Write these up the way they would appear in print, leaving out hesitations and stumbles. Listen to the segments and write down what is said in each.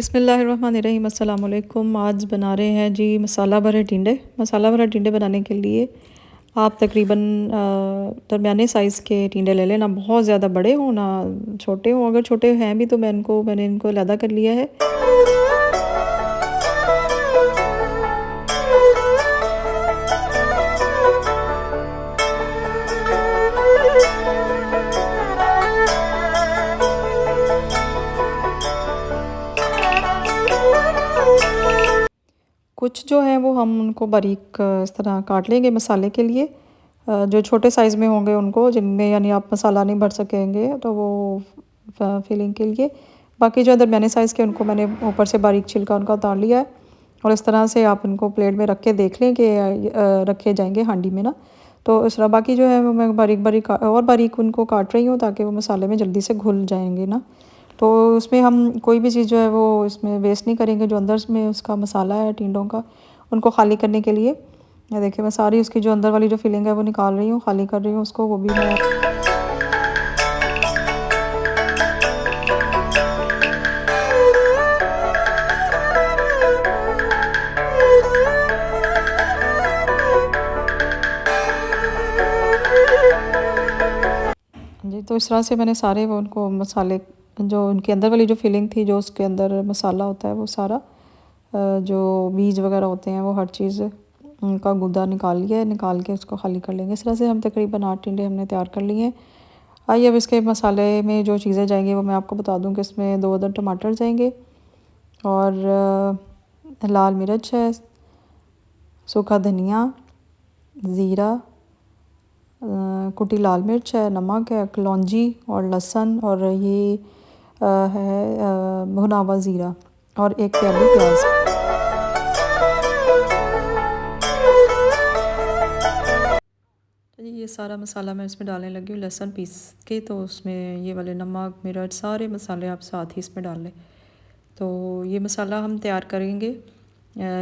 बिस्मिल्लाहिर्रहमानिर्रहीम अस्सलाम वालेकुम। आज बना रहे हैं जी मसाला भरे टिंडे। मसाला भरा टिंडे बनाने के लिए आप तकरीबन दरमियाने साइज़ के टिंडे ले लें, ना बहुत ज़्यादा बड़े हों ना छोटे हों। अगर छोटे हैं भी तो मैंने इनको अलहदा कर लिया है। कुछ जो हैं वो हम उनको बारीक इस तरह काट लेंगे मसाले के लिए। जो छोटे साइज़ में होंगे उनको, जिनमें यानी आप मसाला नहीं भर सकेंगे, तो वो फिलिंग के लिए। बाकी जो दरमियाने साइज़ के उनको मैंने ऊपर से बारीक छिलका उनका उतार लिया है। और इस तरह से आप उनको प्लेट में रख के देख लें कि रखे जाएंगे हांडी में ना। तो इस तरह बाकी जो है वो मैं बारीक बारीक और बारीक उनको काट रही हूँ ताकि वो मसाले में जल्दी से घुल जाएंगे ना। तो उसमें हम कोई भी चीज़ जो है वो इसमें वेस्ट नहीं करेंगे। जो अंदर में उसका मसाला है टिंडों का, उनको खाली करने के लिए ये देखिए मैं सारी उसकी जो अंदर वाली जो फिलिंग है वो निकाल रही हूँ, खाली कर रही हूँ उसको। वो भी मैं जी, तो इस तरह से मैंने सारे वो उनको मसाले, जो उनके अंदर वाली जो फिलिंग थी, जो उसके अंदर मसाला होता है वो सारा, जो बीज वगैरह होते हैं वो हर चीज़ उनका गुदा निकाल लिया है। निकाल के उसको खाली कर लेंगे। इस तरह से हम तकरीबन 8 टिंडे हमने तैयार कर लिए हैं। आइए अब इसके मसाले में जो चीज़ें जाएंगी वो मैं आपको बता दूं कि इसमें 2 अदद टमाटर जाएंगे और लाल मिर्च है, सूखा धनिया, ज़ीरा, कुटी लाल मिर्च है, नमक है, कलौंजी और लहसुन, और ये है भुना हुआ ज़ीरा, और 1 प्याली प्याज। तो ये सारा मसाला मैं इसमें डालने लगी हूँ, लहसुन पीस के। तो उसमें ये वाले नमक मिर्च सारे मसाले आप साथ ही इसमें डाल लें। तो ये मसाला हम तैयार करेंगे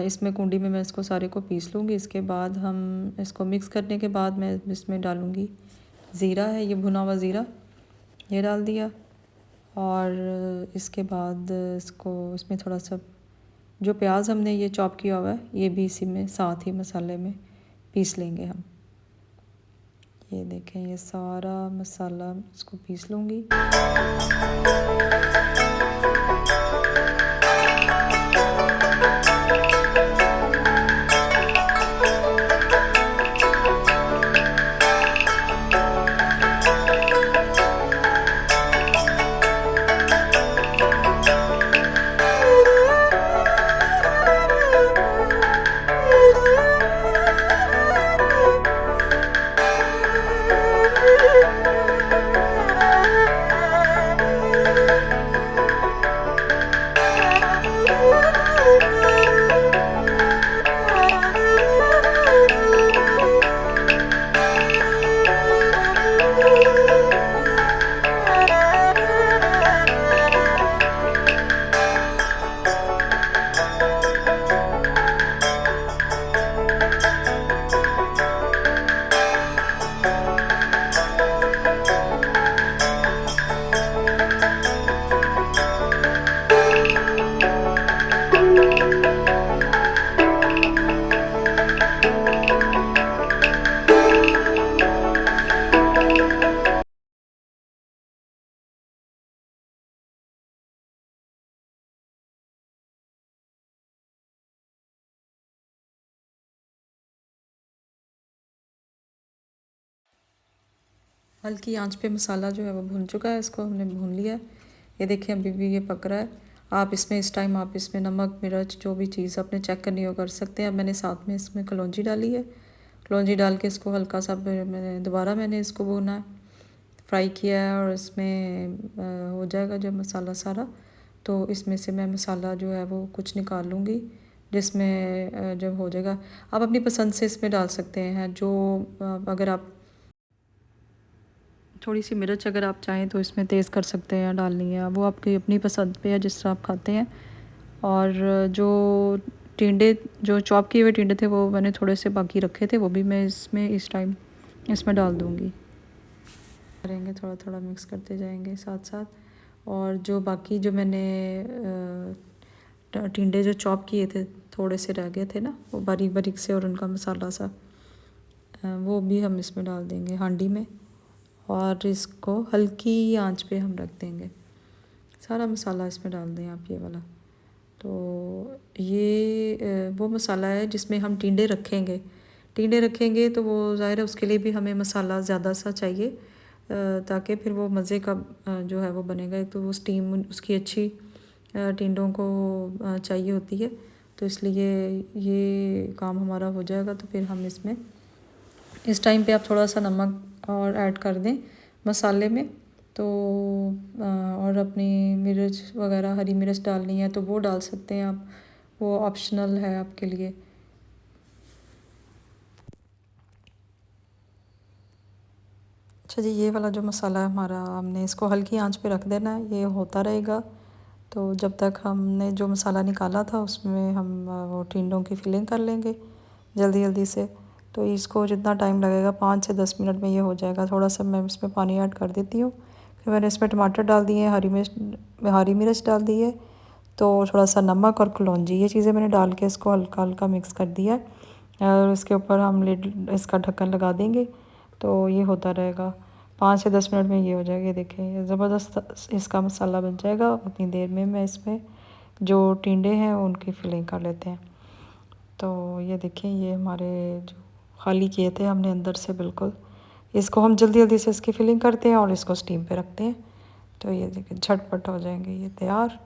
इसमें कुंडी में मैं इसको सारे को पीस लूँगी। इसके बाद हम इसको मिक्स करने के बाद मैं इसमें डालूँगी ज़ीरा है, ये भुना हुआ ज़ीरा, ये डाल दिया। और इसके बाद इसको इसमें थोड़ा सा जो प्याज हमने ये चॉप किया हुआ है ये भी इसी में साथ ही मसाले में पीस लेंगे हम। ये देखें ये सारा मसाला इसको पीस लूँगी। हल्की आंच पे मसाला जो है वो भुन चुका है, इसको हमने भून लिया है। ये देखिए अभी भी ये पक रहा है। आप इसमें इस टाइम आप इसमें नमक मिर्च जो भी चीज़ आपने चेक करनी हो कर सकते हैं। अब मैंने साथ में इसमें कलौंजी डाली है। कलौंजी डाल के इसको हल्का सा मैंने इसको भूना है, फ्राई किया है। और इसमें हो जाएगा जब मसाला सारा, तो इसमें से मैं मसाला जो है वो कुछ निकाल लूँगी, जिसमें जब हो जाएगा आप अपनी पसंद से इसमें डाल सकते हैं। जो अगर आप थोड़ी सी मिर्च अगर आप चाहें तो इसमें तेज़ कर सकते हैं, डालनी है वो आपकी अपनी पसंद पे है जिस तरह आप खाते हैं। और जो टिंडे जो चॉप किए हुए टिंडे थे वो मैंने थोड़े से बाकी रखे थे, वो भी मैं इसमें इस टाइम इसमें डाल दूँगी। करेंगे थोड़ा थोड़ा मिक्स करते जाएंगे साथ साथ। और जो बाकी जो मैंने टिंडे जो चॉप किए थे थोड़े से रह गए थे ना, वो बारीक बारीक से, और उनका मसाला सा वो भी हम इसमें डाल देंगे हांडी में, और इसको हल्की आंच पे हम रख देंगे। सारा मसाला इसमें डाल दें आप, ये वाला। तो ये वो मसाला है जिसमें हम टिंडे रखेंगे। टिंडे रखेंगे तो वो ज़ाहिर है उसके लिए भी हमें मसाला ज़्यादा सा चाहिए, ताकि फिर वो मज़े का जो है वो बनेगा। एक तो वो स्टीम उसकी अच्छी टिंडों को चाहिए होती है, तो इसलिए ये काम हमारा हो जाएगा। तो फिर हम इसमें इस टाइम पे आप थोड़ा सा नमक और ऐड कर दें मसाले में। तो और अपनी मिर्च वगैरह, हरी मिर्च डालनी है तो वो डाल सकते हैं आप, वो ऑप्शनल है आपके लिए। अच्छा जी, ये वाला जो मसाला है हमारा, हमने इसको हल्की आंच पे रख देना है, ये होता रहेगा। तो जब तक हमने जो मसाला निकाला था उसमें हम वो टिंडों की फिलिंग कर लेंगे जल्दी जल्दी से। तो इसको जितना टाइम लगेगा 5 से 10 मिनट में ये हो जाएगा। थोड़ा सा मैं इसमें पानी ऐड कर देती हूँ। फिर मैंने इसमें टमाटर डाल दिए, हरी मिर्च डाल दी है, तो थोड़ा सा नमक और कलौंजी, ये चीज़ें मैंने डाल के इसको हल्का हल्का मिक्स कर दिया है। और इसके ऊपर हम लिड इसका ढक्कन लगा देंगे, तो ये होता रहेगा। 5 से 10 मिनट में ये हो जाएगा। ये देखें, ये ज़बरदस्त इसका मसाला बन जाएगा। उतनी देर में मैं इसमें जो टिंडे हैं उनकी फिलिंग कर लेते हैं। तो ये देखें, ये हमारे जो खाली किए थे हमने अंदर से बिल्कुल, इसको हम जल्दी जल्दी से इसकी फिलिंग करते हैं और इसको स्टीम पे रखते हैं। तो ये देखें, झटपट हो जाएंगे ये तैयार।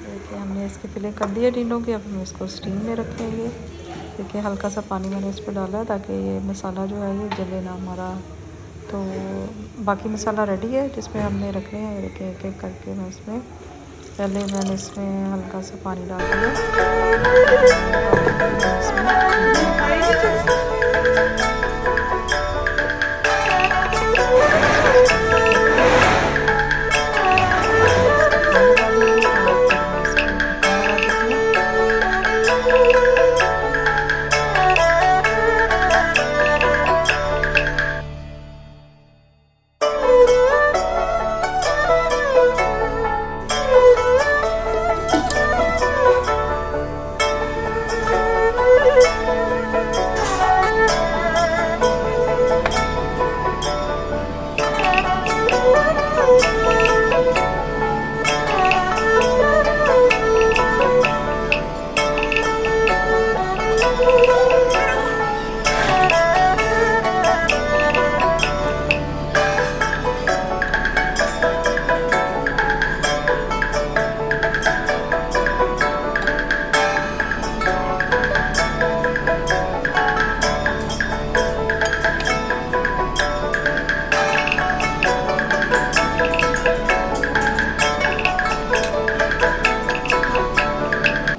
देखिए, हमने इसकी फिलिंग कर दी है टिंडों की। अब हम इसको स्टीम में रखेंगे। देखिए, हल्का सा पानी मैंने इस पर डाला है ताकि ये मसाला जो है ये जले ना हमारा। तो बाकी मसाला रेडी है जिसमें हमने रखे हैं। देखिए, एक एक करके मैं इसमें, पहले मैंने इसमें हल्का सा पानी डाल दिया, इसमें